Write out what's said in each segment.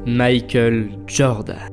Michael Jordan.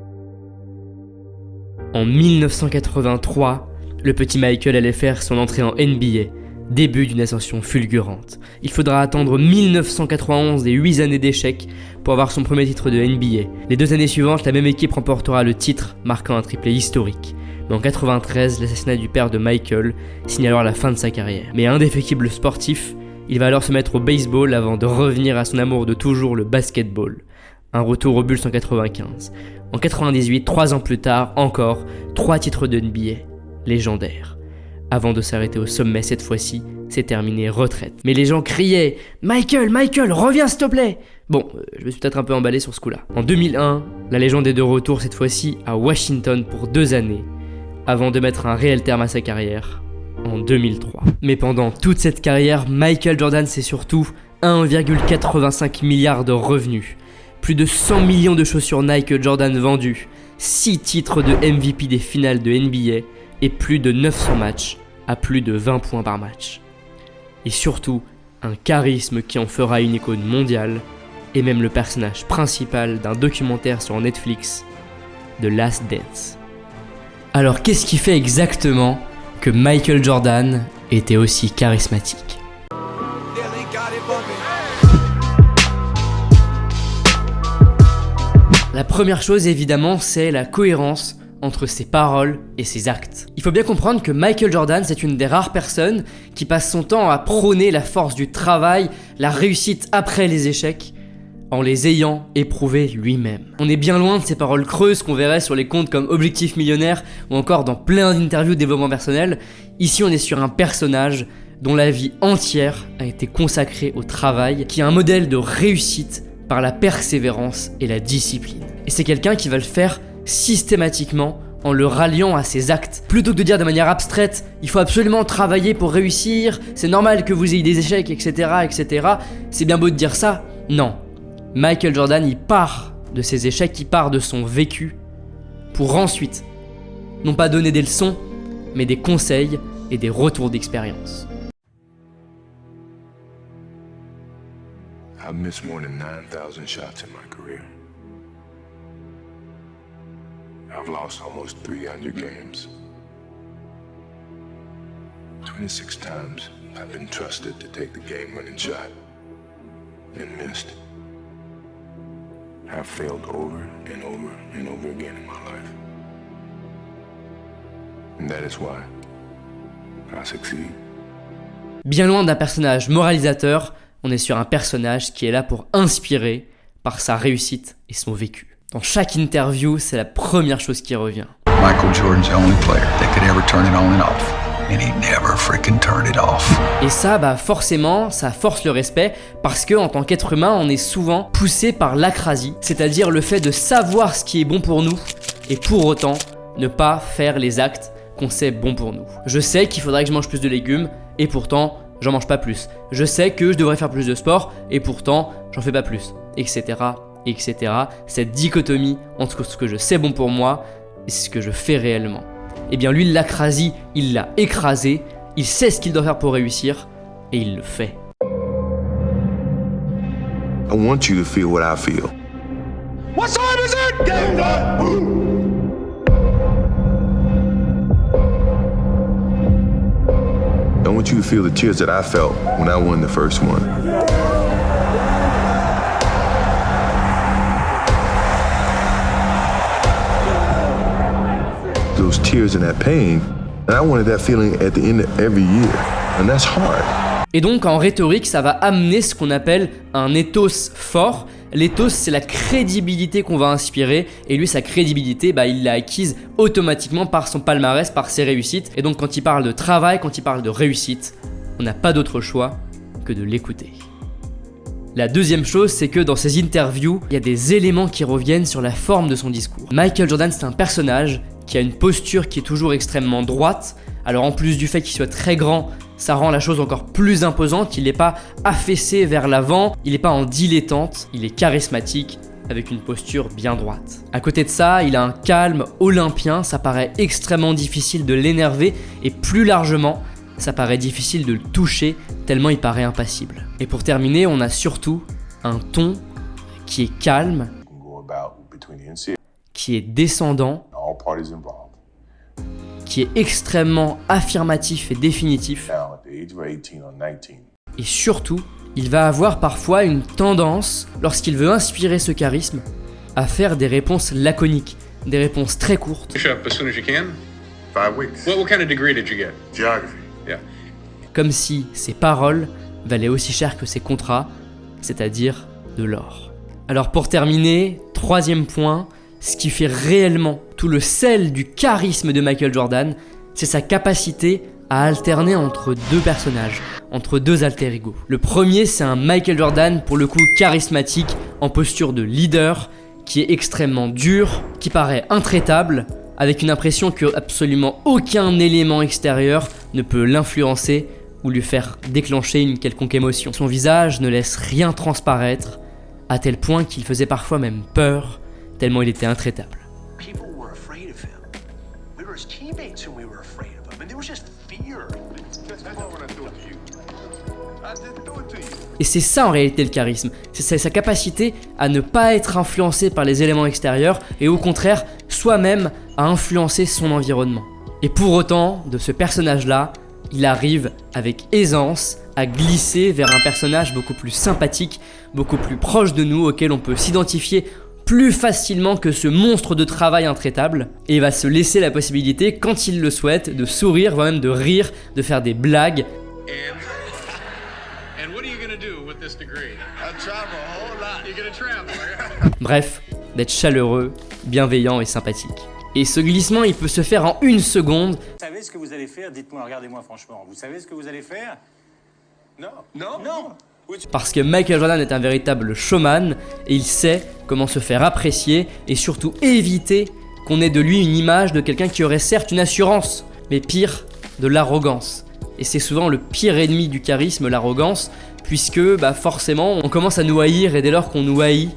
En 1983, le petit Michael allait faire son entrée en NBA, début d'une ascension fulgurante. Il faudra attendre 1991 et 8 années d'échecs pour avoir son premier titre de NBA. Les 2 années suivantes, la même équipe remportera le titre, marquant un triplé historique. Mais en 93, l'assassinat du père de Michael signe alors la fin de sa carrière. Mais indéfectible sportif, il va alors se mettre au baseball avant de revenir à son amour de toujours, le basketball. Un retour aux Bulls en 95. En 98, 3 ans plus tard, encore 3 titres de NBA. Légendaire. Avant de s'arrêter au sommet cette fois-ci, c'est terminé, retraite. Mais les gens criaient « Michael, reviens s'il te plaît !» Bon, je me suis peut-être un peu emballé sur ce coup-là. En 2001, la légende est de retour cette fois-ci à Washington pour 2 années, avant de mettre un réel terme à sa carrière en 2003. Mais pendant toute cette carrière, Michael Jordan c'est surtout 1,85 milliard de revenus, plus de 100 millions de chaussures Nike Jordan vendues, 6 titres de MVP des finales de NBA et plus de 900 matchs à plus de 20 points par match. Et surtout, un charisme qui en fera une icône mondiale et même le personnage principal d'un documentaire sur Netflix, The Last Dance. Alors qu'est-ce qui fait exactement que Michael Jordan était aussi charismatique ? La première chose évidemment, c'est la cohérence entre ses paroles et ses actes. Il faut bien comprendre que Michael Jordan, c'est une des rares personnes qui passe son temps à prôner la force du travail, la réussite après les échecs, en les ayant éprouvés lui-même. On est bien loin de ces paroles creuses qu'on verrait sur les comptes comme Objectif Millionnaire ou encore dans plein d'interviews de développement personnel. Ici, on est sur un personnage dont la vie entière a été consacrée au travail, qui est un modèle de réussite par la persévérance et la discipline. Et c'est quelqu'un qui va le faire systématiquement en le ralliant à ses actes. Plutôt que de dire de manière abstraite, il faut absolument travailler pour réussir, c'est normal que vous ayez des échecs, etc., etc. C'est bien beau de dire ça, non. Michael Jordan, il part de ses échecs, il part de son vécu pour ensuite, non pas donner des leçons, mais des conseils et des retours d'expérience. I've missed more than 9,000 shots in my career. I've lost almost 300 games. 26 times I've been trusted to take the game-winning shot and missed. I've failed over and over and over again in my life. And that is why I succeed. Bien loin d'un personnage moralisateur, on est sur un personnage qui est là pour inspirer par sa réussite et son vécu. Dans chaque interview, c'est la première chose qui revient. Michael Jordan's the only player that could ever turn it on and off. And he never freaking turned it off. Et ça, forcément, ça force le respect parce que en tant qu'être humain, on est souvent poussé par l'acrasie, c'est-à-dire le fait de savoir ce qui est bon pour nous et pour autant ne pas faire les actes qu'on sait bons pour nous. Je sais qu'il faudrait que je mange plus de légumes et pourtant, j'en mange pas plus. Je sais que je devrais faire plus de sport et pourtant, j'en fais pas plus, etc., etc. Cette dichotomie entre ce que je sais bon pour moi et ce que je fais réellement. Eh bien lui, l'acrasie, il l'a écrasé, il sait ce qu'il doit faire pour réussir et il le fait. I want you to feel what I feel. What time is it? Game time! I want you to feel the tears that I felt when I won the first one. Those tears and that pain, and I wanted that feeling at the end of every year, and that's hard. Et donc en rhétorique, ça va amener ce qu'on appelle un ethos fort. L'ethos, c'est la crédibilité qu'on va inspirer, et lui, sa crédibilité, il l'a acquise automatiquement par son palmarès, par ses réussites. Et donc quand il parle de travail, quand il parle de réussite, on n'a pas d'autre choix que de l'écouter. La deuxième chose, c'est que dans ses interviews, il y a des éléments qui reviennent sur la forme de son discours. Michael Jordan, c'est un personnage qui a une posture qui est toujours extrêmement droite. Alors en plus du fait qu'il soit très grand, ça rend la chose encore plus imposante. Il n'est pas affaissé vers l'avant, il n'est pas en dilettante, il est charismatique avec une posture bien droite. À côté de ça, il a un calme olympien, ça paraît extrêmement difficile de l'énerver et plus largement, ça paraît difficile de le toucher tellement il paraît impassible. Et pour terminer, on a surtout un ton qui est calme between the NCAA qui est descendant, and all parties involved. qui est extrêmement affirmatif et définitif, Now, at the age of 18 or 19, et surtout, il va avoir parfois une tendance, lorsqu'il veut inspirer ce charisme, à faire des réponses laconiques, des réponses très courtes, Finish up as soon as you can. 5 weeks. What kind of degree did you get? Geography. Yeah. comme si ses paroles valaient aussi cher que ses contrats, c'est-à-dire de l'or. Alors pour terminer, troisième point, ce qui fait réellement tout le sel du charisme de Michael Jordan, c'est sa capacité à alterner entre deux personnages, entre deux alter ego. Le premier, c'est un Michael Jordan, pour le coup charismatique, en posture de leader, qui est extrêmement dur, qui paraît intraitable, avec une impression que absolument aucun élément extérieur ne peut l'influencer ou lui faire déclencher une quelconque émotion. Son visage ne laisse rien transparaître, à tel point qu'il faisait parfois même peur, tellement il était intraitable. People were afraid of him. We were his teammates and we were afraid of him. And there was just fear. That's not what I do it to you. I didn't do it to you. Et c'est ça en réalité le charisme, c'est sa capacité à ne pas être influencé par les éléments extérieurs et au contraire, soi-même à influencer son environnement. Et pour autant, de ce personnage-là, il arrive avec aisance à glisser vers un personnage beaucoup plus sympathique, beaucoup plus proche de nous, auquel on peut s'identifier plus facilement que ce monstre de travail intraitable, et va se laisser la possibilité, quand il le souhaite, de sourire, voire même de rire, de faire des blagues. And what are you gonna do with this degree? I travel a whole lot. You're gonna travel, Bref, d'être chaleureux, bienveillant et sympathique. Et ce glissement, il peut se faire en une seconde. Vous savez ce que vous allez faire? Dites-moi, regardez-moi franchement. Vous savez ce que vous allez faire? No. No. Non. Parce que Michael Jordan est un véritable showman et il sait comment se faire apprécier et surtout éviter qu'on ait de lui une image de quelqu'un qui aurait certes une assurance, mais pire, de l'arrogance. Et c'est souvent le pire ennemi du charisme, l'arrogance, puisque forcément on commence à nous haïr et dès lors qu'on nous haït,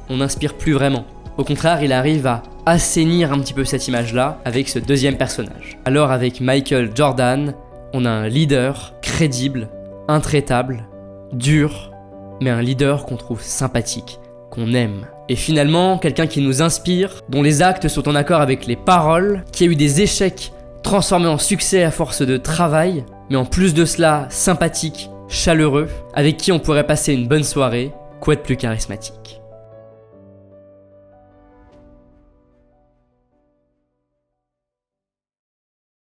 on n'inspire plus vraiment. Au contraire, il arrive à assainir un petit peu cette image-là avec ce deuxième personnage. Alors avec Michael Jordan, on a un leader crédible, intraitable, dur, mais un leader qu'on trouve sympathique, qu'on aime. Et finalement, quelqu'un qui nous inspire, dont les actes sont en accord avec les paroles, qui a eu des échecs transformés en succès à force de travail, mais en plus de cela, sympathique, chaleureux, avec qui on pourrait passer une bonne soirée, quoi de plus charismatique.